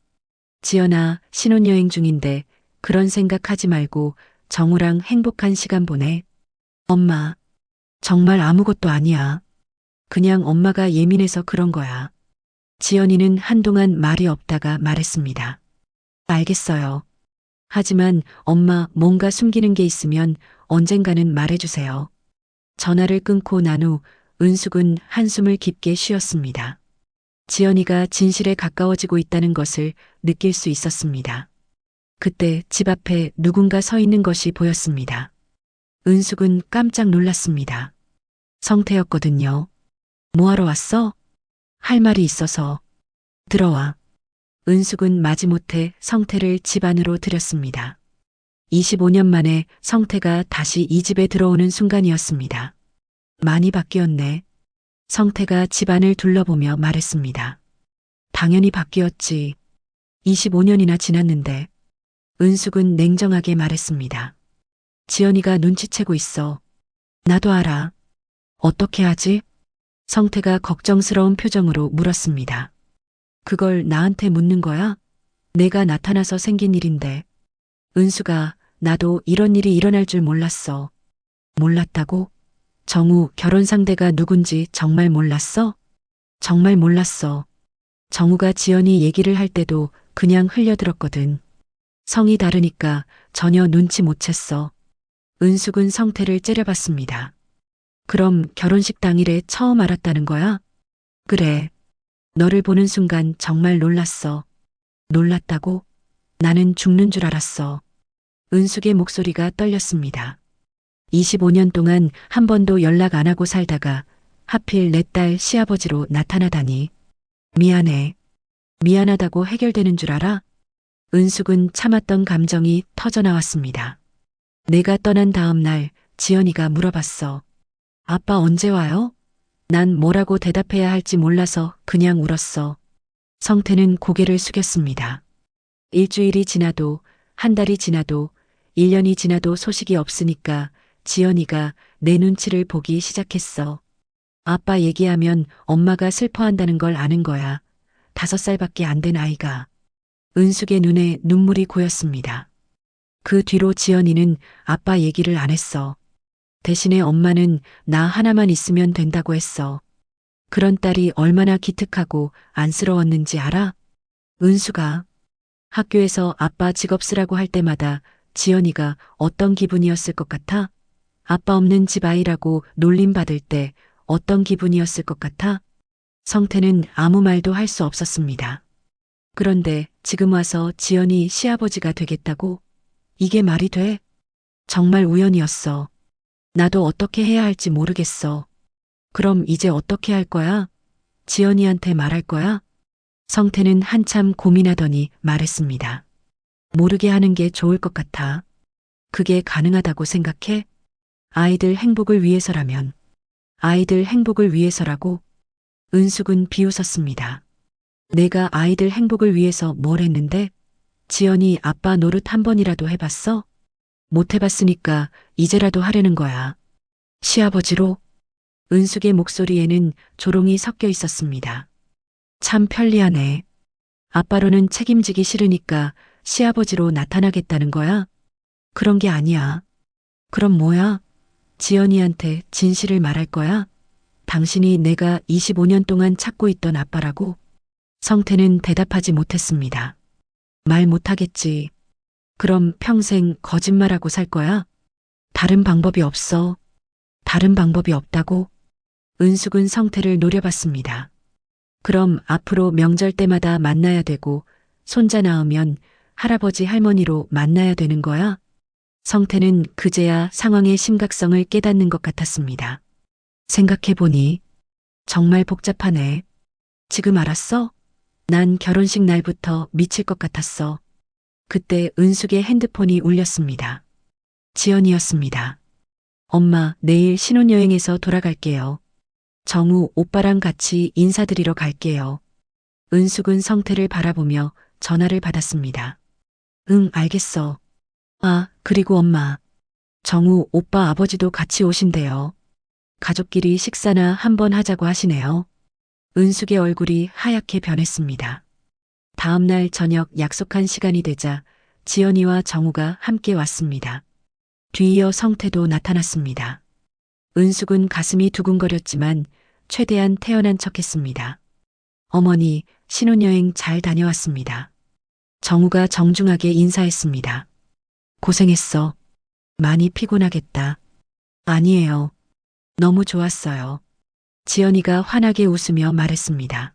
지연아, 신혼여행 중인데 그런 생각하지 말고 정우랑 행복한 시간 보내. 엄마, 정말 아무것도 아니야. 그냥 엄마가 예민해서 그런 거야. 지연이는 한동안 말이 없다가 말했습니다. 알겠어요. 하지만 엄마 뭔가 숨기는 게 있으면 언젠가는 말해주세요. 전화를 끊고 난 후 은숙은 한숨을 깊게 쉬었습니다. 지연이가 진실에 가까워지고 있다는 것을 느낄 수 있었습니다. 그때 집 앞에 누군가 서 있는 것이 보였습니다. 은숙은 깜짝 놀랐습니다. 성태였거든요. 뭐하러 왔어? 할 말이 있어서. 들어와. 은숙은 마지못해 성태를 집 안으로 들였습니다. 25년 만에 성태가 다시 이 집에 들어오는 순간이었습니다. 많이 바뀌었네. 성태가 집안을 둘러보며 말했습니다. 당연히 바뀌었지. 25년이나 지났는데. 은숙은 냉정하게 말했습니다. 지연이가 눈치채고 있어. 나도 알아. 어떻게 하지? 성태가 걱정스러운 표정으로 물었습니다. 그걸 나한테 묻는 거야? 내가 나타나서 생긴 일인데. 은수가 나도 이런 일이 일어날 줄 몰랐어. 몰랐다고? 정우 결혼 상대가 누군지 정말 몰랐어? 정말 몰랐어. 정우가 지연이 얘기를 할 때도 그냥 흘려들었거든. 성이 다르니까 전혀 눈치 못 챘어. 은숙은 성태를 째려봤습니다. 그럼 결혼식 당일에 처음 알았다는 거야? 그래. 너를 보는 순간 정말 놀랐어. 놀랐다고? 나는 죽는 줄 알았어. 은숙의 목소리가 떨렸습니다. 25년 동안 한 번도 연락 안 하고 살다가 하필 내 딸 시아버지로 나타나다니. 미안해. 미안하다고 해결되는 줄 알아? 은숙은 참았던 감정이 터져나왔습니다. 내가 떠난 다음 날 지연이가 물어봤어. 아빠 언제 와요? 난 뭐라고 대답해야 할지 몰라서 그냥 울었어. 성태는 고개를 숙였습니다. 일주일이 지나도, 한 달이 지나도, 1년이 지나도 소식이 없으니까 지연이가 내 눈치를 보기 시작했어. 아빠 얘기하면 엄마가 슬퍼한다는 걸 아는 거야. 5살밖에 안 된 아이가. 은숙의 눈에 눈물이 고였습니다. 그 뒤로 지연이는 아빠 얘기를 안 했어. 대신에 엄마는 나 하나만 있으면 된다고 했어. 그런 딸이 얼마나 기특하고 안쓰러웠는지 알아? 은수가 학교에서 아빠 직업 쓰라고 할 때마다 지연이가 어떤 기분이었을 것 같아? 아빠 없는 집 아이라고 놀림받을 때 어떤 기분이었을 것 같아? 성태는 아무 말도 할 수 없었습니다. 그런데 지금 와서 지연이 시아버지가 되겠다고? 이게 말이 돼? 정말 우연이었어. 나도 어떻게 해야 할지 모르겠어. 그럼 이제 어떻게 할 거야? 지연이한테 말할 거야? 성태는 한참 고민하더니 말했습니다. 모르게 하는 게 좋을 것 같아. 그게 가능하다고 생각해? 아이들 행복을 위해서라면. 아이들 행복을 위해서라고? 은숙은 비웃었습니다. 내가 아이들 행복을 위해서 뭘 했는데? 지연이 아빠 노릇 한 번이라도 해봤어? 못 해봤으니까 이제라도 하려는 거야. 시아버지로? 은숙의 목소리에는 조롱이 섞여 있었습니다. 참 편리하네. 아빠로는 책임지기 싫으니까 시아버지로 나타나겠다는 거야? 그런 게 아니야. 그럼 뭐야? 지연이한테 진실을 말할 거야? 당신이 내가 25년 동안 찾고 있던 아빠라고? 성태는 대답하지 못했습니다. 말 못하겠지. 그럼 평생 거짓말하고 살 거야? 다른 방법이 없어. 다른 방법이 없다고? 은숙은 성태를 노려봤습니다. 그럼 앞으로 명절 때마다 만나야 되고 손자 낳으면 할아버지 할머니로 만나야 되는 거야? 성태는 그제야 상황의 심각성을 깨닫는 것 같았습니다. 생각해보니 정말 복잡하네. 지금 알았어? 난 결혼식 날부터 미칠 것 같았어. 그때 은숙의 핸드폰이 울렸습니다. 지연이었습니다. 엄마, 내일 신혼여행에서 돌아갈게요. 정우 오빠랑 같이 인사드리러 갈게요. 은숙은 성태를 바라보며 전화를 받았습니다. 응, 알겠어. 아, 그리고 엄마. 정우 오빠 아버지도 같이 오신대요. 가족끼리 식사나 한번 하자고 하시네요. 은숙의 얼굴이 하얗게 변했습니다. 다음 날 저녁 약속한 시간이 되자 지연이와 정우가 함께 왔습니다. 뒤이어 성태도 나타났습니다. 은숙은 가슴이 두근거렸지만 최대한 태연한 척했습니다. 어머니, 신혼여행 잘 다녀왔습니다. 정우가 정중하게 인사했습니다. 고생했어. 많이 피곤하겠다. 아니에요. 너무 좋았어요. 지연이가 환하게 웃으며 말했습니다.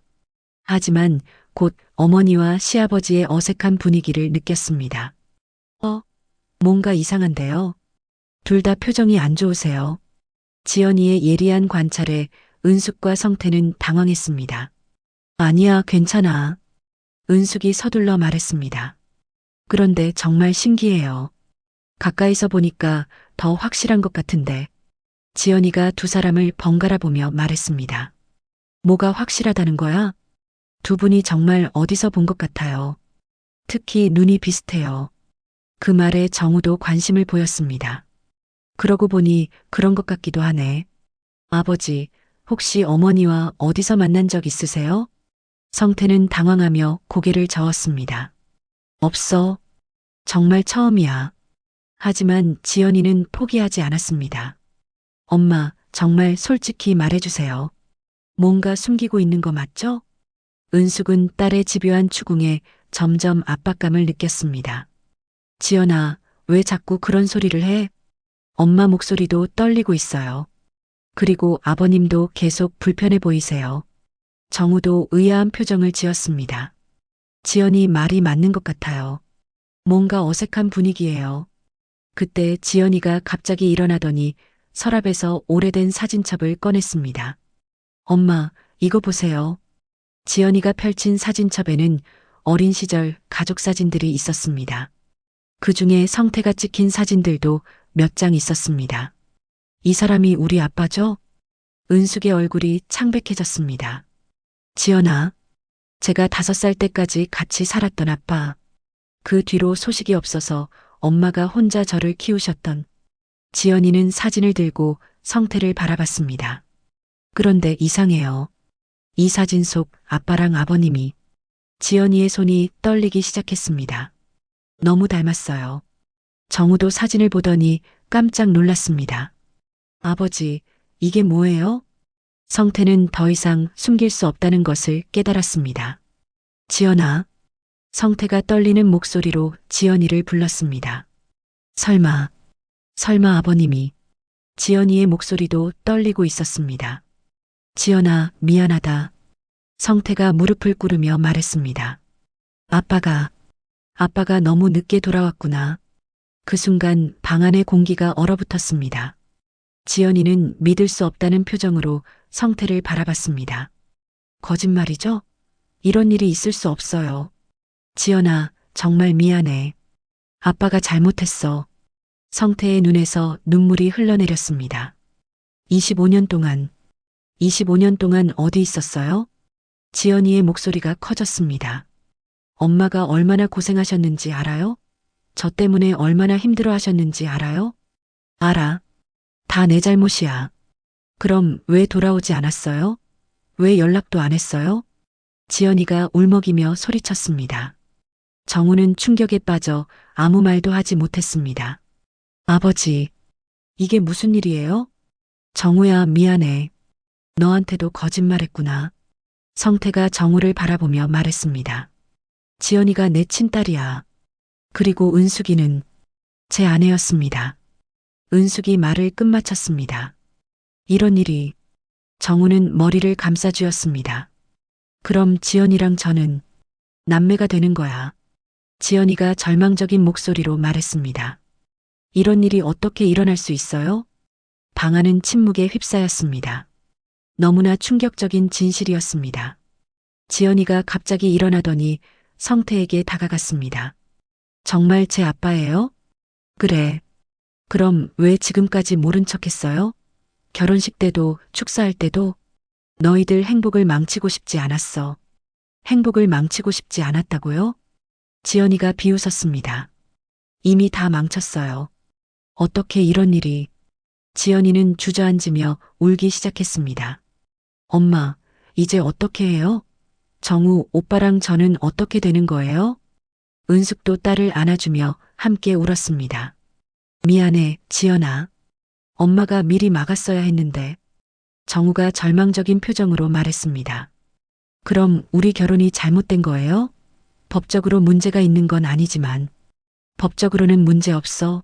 하지만 곧 어머니와 시아버지의 어색한 분위기를 느꼈습니다. 뭔가 이상한데요? 둘 다 표정이 안 좋으세요. 지연이의 예리한 관찰에 은숙과 성태는 당황했습니다. 아니야, 괜찮아. 은숙이 서둘러 말했습니다. 그런데 정말 신기해요. 가까이서 보니까 더 확실한 것 같은데. 지연이가 두 사람을 번갈아 보며 말했습니다. 뭐가 확실하다는 거야? 두 분이 정말 어디서 본 것 같아요. 특히 눈이 비슷해요. 그 말에 정우도 관심을 보였습니다. 그러고 보니 그런 것 같기도 하네. 아버지, 혹시 어머니와 어디서 만난 적 있으세요? 성태는 당황하며 고개를 저었습니다. 없어. 정말 처음이야. 하지만 지연이는 포기하지 않았습니다. 엄마, 정말 솔직히 말해주세요. 뭔가 숨기고 있는 거 맞죠? 은숙은 딸의 집요한 추궁에 점점 압박감을 느꼈습니다. 지연아, 왜 자꾸 그런 소리를 해? 엄마 목소리도 떨리고 있어요. 그리고 아버님도 계속 불편해 보이세요. 정우도 의아한 표정을 지었습니다. 지연이 말이 맞는 것 같아요. 뭔가 어색한 분위기예요. 그때 지연이가 갑자기 일어나더니 서랍에서 오래된 사진첩을 꺼냈습니다. 엄마, 이거 보세요. 지연이가 펼친 사진첩에는 어린 시절 가족 사진들이 있었습니다. 그 중에 성태가 찍힌 사진들도 몇 장 있었습니다. 이 사람이 우리 아빠죠? 은숙의 얼굴이 창백해졌습니다. 지연아, 제가 5살 때까지 같이 살았던 아빠. 그 뒤로 소식이 없어서 엄마가 혼자 저를 키우셨던. 지연이는 사진을 들고 성태를 바라봤습니다. 그런데 이상해요. 이 사진 속 아빠랑 아버님이. 지연이의 손이 떨리기 시작했습니다. 너무 닮았어요. 정우도 사진을 보더니 깜짝 놀랐습니다. 아버지, 이게 뭐예요? 성태는 더 이상 숨길 수 없다는 것을 깨달았습니다. 지연아. 성태가 떨리는 목소리로 지연이를 불렀습니다. 설마 아버님이. 지연이의 목소리도 떨리고 있었습니다. 지연아, 미안하다. 성태가 무릎을 꿇으며 말했습니다. 아빠가 너무 늦게 돌아왔구나. 그 순간 방 안의 공기가 얼어붙었습니다. 지연이는 믿을 수 없다는 표정으로 성태를 바라봤습니다. 거짓말이죠? 이런 일이 있을 수 없어요. 지연아, 정말 미안해. 아빠가 잘못했어. 성태의 눈에서 눈물이 흘러내렸습니다. 25년 동안 어디 있었어요? 지연이의 목소리가 커졌습니다. 엄마가 얼마나 고생하셨는지 알아요? 저 때문에 얼마나 힘들어 하셨는지 알아요? 알아. 다 내 잘못이야. 그럼 왜 돌아오지 않았어요? 왜 연락도 안 했어요? 지연이가 울먹이며 소리쳤습니다. 정우는 충격에 빠져 아무 말도 하지 못했습니다. 아버지, 이게 무슨 일이에요? 정우야, 미안해. 너한테도 거짓말했구나. 성태가 정우를 바라보며 말했습니다. 지연이가 내 친딸이야. 그리고 은숙이는 제 아내였습니다. 은숙이 말을 끝마쳤습니다. 이런 일이. 정우는 머리를 감싸쥐었습니다. 그럼 지연이랑 저는 남매가 되는 거야. 지연이가 절망적인 목소리로 말했습니다. 이런 일이 어떻게 일어날 수 있어요? 방 안은 침묵에 휩싸였습니다. 너무나 충격적인 진실이었습니다. 지연이가 갑자기 일어나더니 성태에게 다가갔습니다. 정말 제 아빠예요? 그래. 그럼 왜 지금까지 모른 척 했어요? 결혼식 때도 축사할 때도 너희들 행복을 망치고 싶지 않았어. 행복을 망치고 싶지 않았다고요? 지연이가 비웃었습니다. 이미 다 망쳤어요. 어떻게 이런 일이. 지연이는 주저앉으며 울기 시작했습니다. 엄마, 이제 어떻게 해요? 정우 오빠랑 저는 어떻게 되는 거예요? 은숙도 딸을 안아주며 함께 울었습니다. 미안해, 지연아. 엄마가 미리 막았어야 했는데. 정우가 절망적인 표정으로 말했습니다. 그럼 우리 결혼이 잘못된 거예요? 법적으로 문제가 있는 건 아니지만. 법적으로는 문제 없어.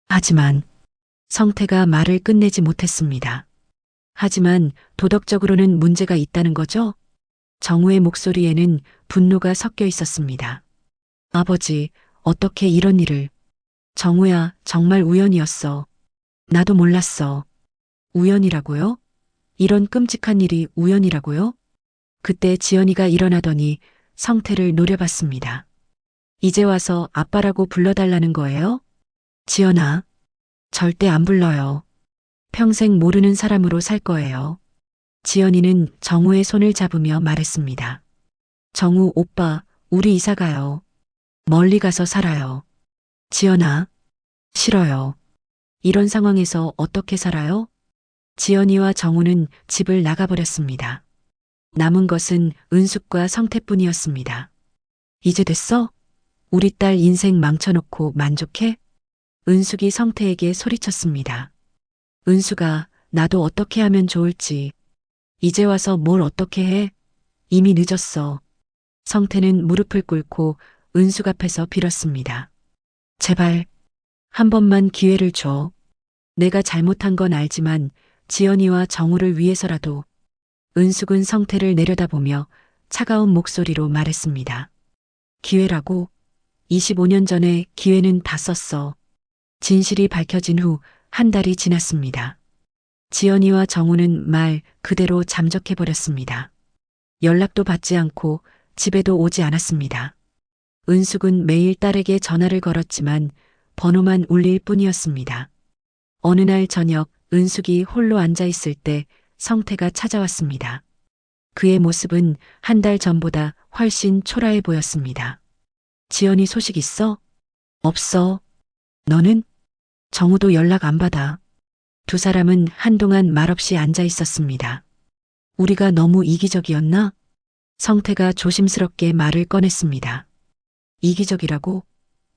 하지만 성태가 말을 끝내지 못했습니다. 하지만 도덕적으로는 문제가 있다는 거죠? 정우의 목소리에는 분노가 섞여 있었습니다. 아버지, 어떻게 이런 일을. 정우야, 정말 우연이었어. 나도 몰랐어. 우연이라고요? 이런 끔찍한 일이 우연이라고요? 그때 지연이가 일어나더니 성태를 노려봤습니다. 이제 와서 아빠라고 불러달라는 거예요? 지연아, 절대 안 불러요. 평생 모르는 사람으로 살 거예요. 지연이는 정우의 손을 잡으며 말했습니다. 정우 오빠, 우리 이사 가요. 멀리 가서 살아요. 지연아, 싫어요. 이런 상황에서 어떻게 살아요? 지연이와 정우는 집을 나가버렸습니다. 남은 것은 은숙과 성태뿐이었습니다. 이제 됐어? 우리 딸 인생 망쳐놓고 만족해? 은숙이 성태에게 소리쳤습니다. 은숙아, 나도 어떻게 하면 좋을지. 이제 와서 뭘 어떻게 해? 이미 늦었어. 성태는 무릎을 꿇고 은숙 앞에서 빌었습니다. 제발, 한 번만 기회를 줘. 내가 잘못한 건 알지만 지연이와 정우를 위해서라도. 은숙은 성태를 내려다보며 차가운 목소리로 말했습니다. 기회라고? 25년 전에 기회는 다 썼어. 진실이 밝혀진 후 한 달이 지났습니다. 지연이와 정우는 말 그대로 잠적해버렸습니다. 연락도 받지 않고 집에도 오지 않았습니다. 은숙은 매일 딸에게 전화를 걸었지만 번호만 울릴 뿐이었습니다. 어느 날 저녁 은숙이 홀로 앉아 있을 때 성태가 찾아왔습니다. 그의 모습은 한 달 전보다 훨씬 초라해 보였습니다. 지연이 소식 있어? 없어. 너는? 정우도 연락 안 받아. 두 사람은 한동안 말없이 앉아 있었습니다. 우리가 너무 이기적이었나? 성태가 조심스럽게 말을 꺼냈습니다. 이기적이라고?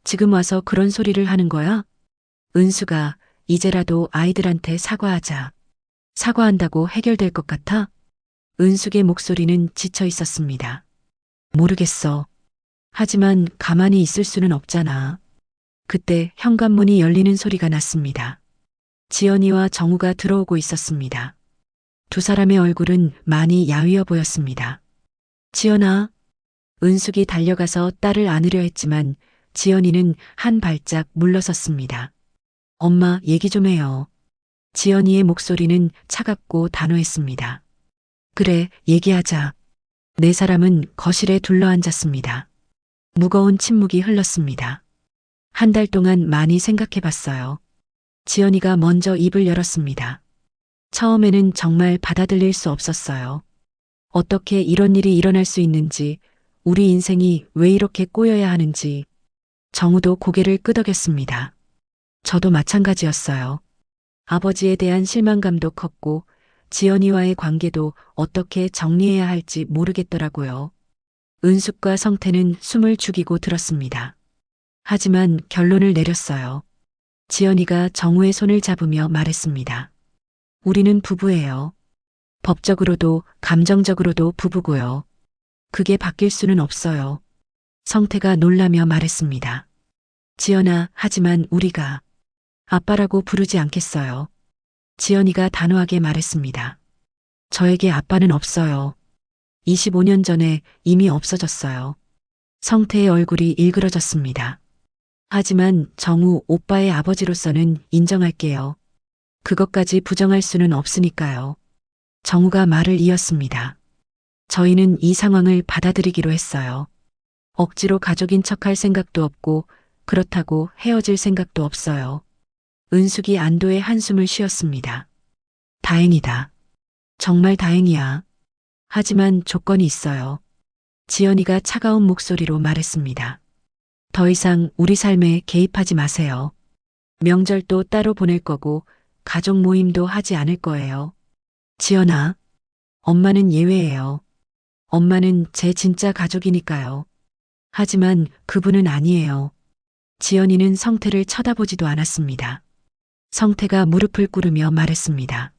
지금 와서 그런 소리를 하는 거야? 은수가 이제라도 아이들한테 사과하자. 사과한다고 해결될 것 같아? 은숙의 목소리는 지쳐 있었습니다. 모르겠어. 하지만 가만히 있을 수는 없잖아. 그때 현관문이 열리는 소리가 났습니다. 지연이와 정우가 들어오고 있었습니다. 두 사람의 얼굴은 많이 야위어 보였습니다. 지연아. 은숙이 달려가서 딸을 안으려 했지만 지연이는 한 발짝 물러섰습니다. 엄마, 얘기 좀 해요. 지연이의 목소리는 차갑고 단호했습니다. 그래, 얘기하자. 네 사람은 거실에 둘러앉았습니다. 무거운 침묵이 흘렀습니다. 한 달 동안 많이 생각해 봤어요. 지연이가 먼저 입을 열었습니다. 처음에는 정말 받아들일 수 없었어요. 어떻게 이런 일이 일어날 수 있는지, 우리 인생이 왜 이렇게 꼬여야 하는지. 정우도 고개를 끄덕였습니다. 저도 마찬가지였어요. 아버지에 대한 실망감도 컸고, 지연이와의 관계도 어떻게 정리해야 할지 모르겠더라고요. 은숙과 성태는 숨을 죽이고 들었습니다. 하지만 결론을 내렸어요. 지연이가 정우의 손을 잡으며 말했습니다. 우리는 부부예요. 법적으로도 감정적으로도 부부고요. 그게 바뀔 수는 없어요. 성태가 놀라며 말했습니다. 지연아, 하지만 우리가 아빠라고 부르지 않겠어요. 지연이가 단호하게 말했습니다. 저에게 아빠는 없어요. 25년 전에 이미 없어졌어요. 성태의 얼굴이 일그러졌습니다. 하지만 정우 오빠의 아버지로서는 인정할게요. 그것까지 부정할 수는 없으니까요. 정우가 말을 이었습니다. 저희는 이 상황을 받아들이기로 했어요. 억지로 가족인 척할 생각도 없고 그렇다고 헤어질 생각도 없어요. 은숙이 안도의 한숨을 쉬었습니다. 다행이다. 정말 다행이야. 하지만 조건이 있어요. 지연이가 차가운 목소리로 말했습니다. 더 이상 우리 삶에 개입하지 마세요. 명절도 따로 보낼 거고 가족 모임도 하지 않을 거예요. 지연아, 엄마는 예외예요. 엄마는 제 진짜 가족이니까요. 하지만 그분은 아니에요. 지연이는 성태를 쳐다보지도 않았습니다. 성태가 무릎을 꿇으며 말했습니다.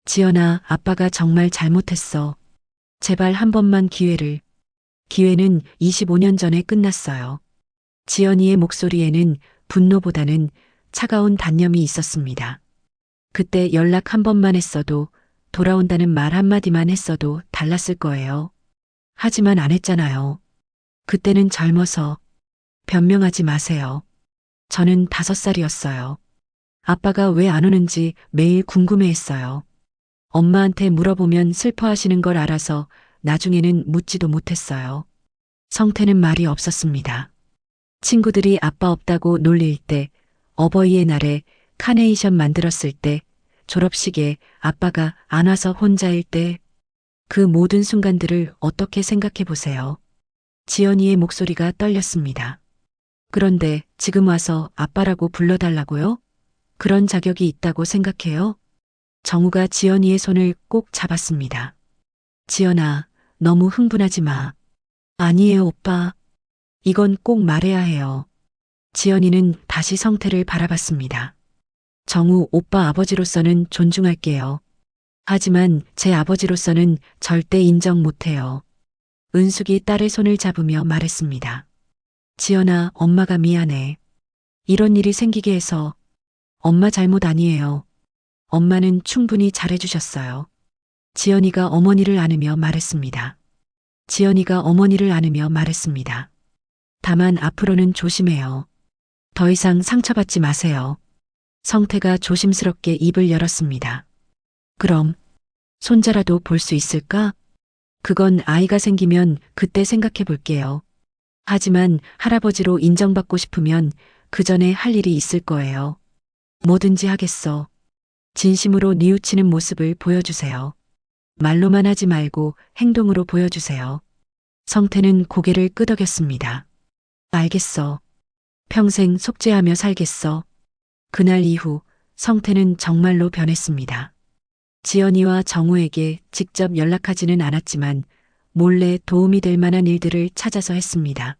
지연아, 아빠가 정말 잘못했어. 제발 한 번만 기회를. 기회는 25년 전에 끝났어요. 지연이의 목소리에는 분노보다는 차가운 단념이 있었습니다. 그때 연락 한 번만 했어도, 돌아온다는 말 한마디만 했어도 달랐을 거예요. 하지만 안 했잖아요. 그때는 젊어서. 변명하지 마세요. 저는 5살이었어요. 아빠가 왜 안 오는지 매일 궁금해했어요. 엄마한테 물어보면 슬퍼하시는 걸 알아서 나중에는 묻지도 못했어요. 성태는 말이 없었습니다. 친구들이 아빠 없다고 놀릴 때, 어버이의 날에 카네이션 만들었을 때, 졸업식에 아빠가 안 와서 혼자일 때, 그 모든 순간들을 어떻게 생각해 보세요. 지연이의 목소리가 떨렸습니다. 그런데 지금 와서 아빠라고 불러달라고요? 그런 자격이 있다고 생각해요? 정우가 지연이의 손을 꼭 잡았습니다. 지연아, 너무 흥분하지 마. 아니에요, 오빠. 이건 꼭 말해야 해요. 지연이는 다시 성태를 바라봤습니다. 정우 오빠 아버지로서는 존중할게요. 하지만 제 아버지로서는 절대 인정 못해요. 은숙이 딸의 손을 잡으며 말했습니다. 지연아, 엄마가 미안해. 이런 일이 생기게 해서. 엄마 잘못 아니에요. 엄마는 충분히 잘해주셨어요. 지연이가 어머니를 안으며 말했습니다. 지연이가 어머니를 안으며 말했습니다. 다만 앞으로는 조심해요. 더 이상 상처받지 마세요. 성태가 조심스럽게 입을 열었습니다. 그럼 손자라도 볼 수 있을까? 그건 아이가 생기면 그때 생각해 볼게요. 하지만 할아버지로 인정받고 싶으면 그 전에 할 일이 있을 거예요. 뭐든지 하겠어. 진심으로 뉘우치는 모습을 보여주세요. 말로만 하지 말고 행동으로 보여주세요. 성태는 고개를 끄덕였습니다. 알겠어. 평생 속죄하며 살겠어. 그날 이후 성태는 정말로 변했습니다. 지연이와 정우에게 직접 연락하지는 않았지만 몰래 도움이 될 만한 일들을 찾아서 했습니다.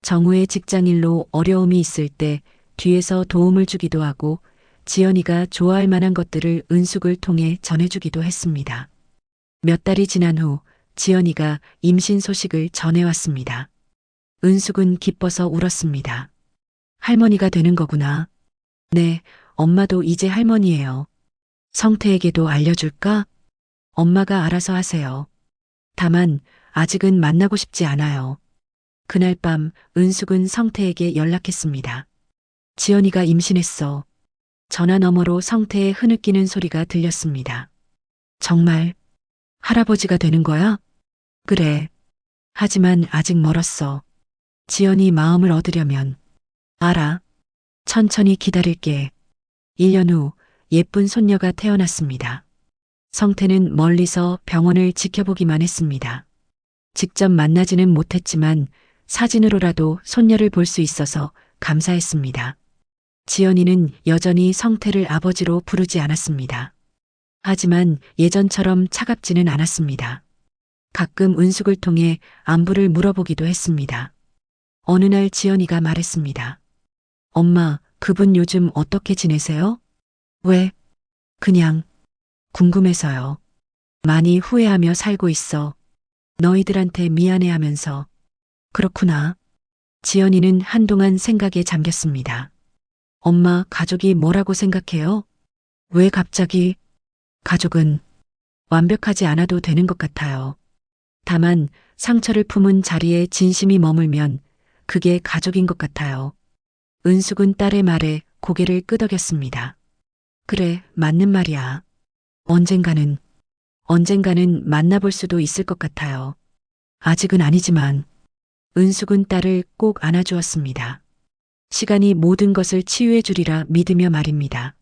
정우의 직장일로 어려움이 있을 때 뒤에서 도움을 주기도 하고 지연이가 좋아할 만한 것들을 은숙을 통해 전해주기도 했습니다. 몇 달이 지난 후 지연이가 임신 소식을 전해왔습니다. 은숙은 기뻐서 울었습니다. 할머니가 되는 거구나. 네, 엄마도 이제 할머니예요. 성태에게도 알려줄까? 엄마가 알아서 하세요. 다만 아직은 만나고 싶지 않아요. 그날 밤 은숙은 성태에게 연락했습니다. 지연이가 임신했어. 전화 너머로 성태의 흐느끼는 소리가 들렸습니다. 정말 할아버지가 되는 거야? 그래. 하지만 아직 멀었어. 지연이 마음을 얻으려면. 알아. 천천히 기다릴게. 1년 후 예쁜 손녀가 태어났습니다. 성태는 멀리서 병원을 지켜보기만 했습니다. 직접 만나지는 못했지만 사진으로라도 손녀를 볼 수 있어서 감사했습니다. 지연이는 여전히 성태를 아버지로 부르지 않았습니다. 하지만 예전처럼 차갑지는 않았습니다. 가끔 은숙을 통해 안부를 물어보기도 했습니다. 어느 날 지연이가 말했습니다. 엄마, 그분 요즘 어떻게 지내세요? 왜? 그냥 궁금해서요. 많이 후회하며 살고 있어. 너희들한테 미안해하면서. 그렇구나. 지연이는 한동안 생각에 잠겼습니다. 엄마, 가족이 뭐라고 생각해요? 왜 갑자기? 가족은 완벽하지 않아도 되는 것 같아요. 다만 상처를 품은 자리에 진심이 머물면 그게 가족인 것 같아요. 은숙은 딸의 말에 고개를 끄덕였습니다. 그래, 맞는 말이야. 언젠가는 만나볼 수도 있을 것 같아요. 아직은 아니지만. 은숙은 딸을 꼭 안아주었습니다. 시간이 모든 것을 치유해 주리라 믿으며 말입니다.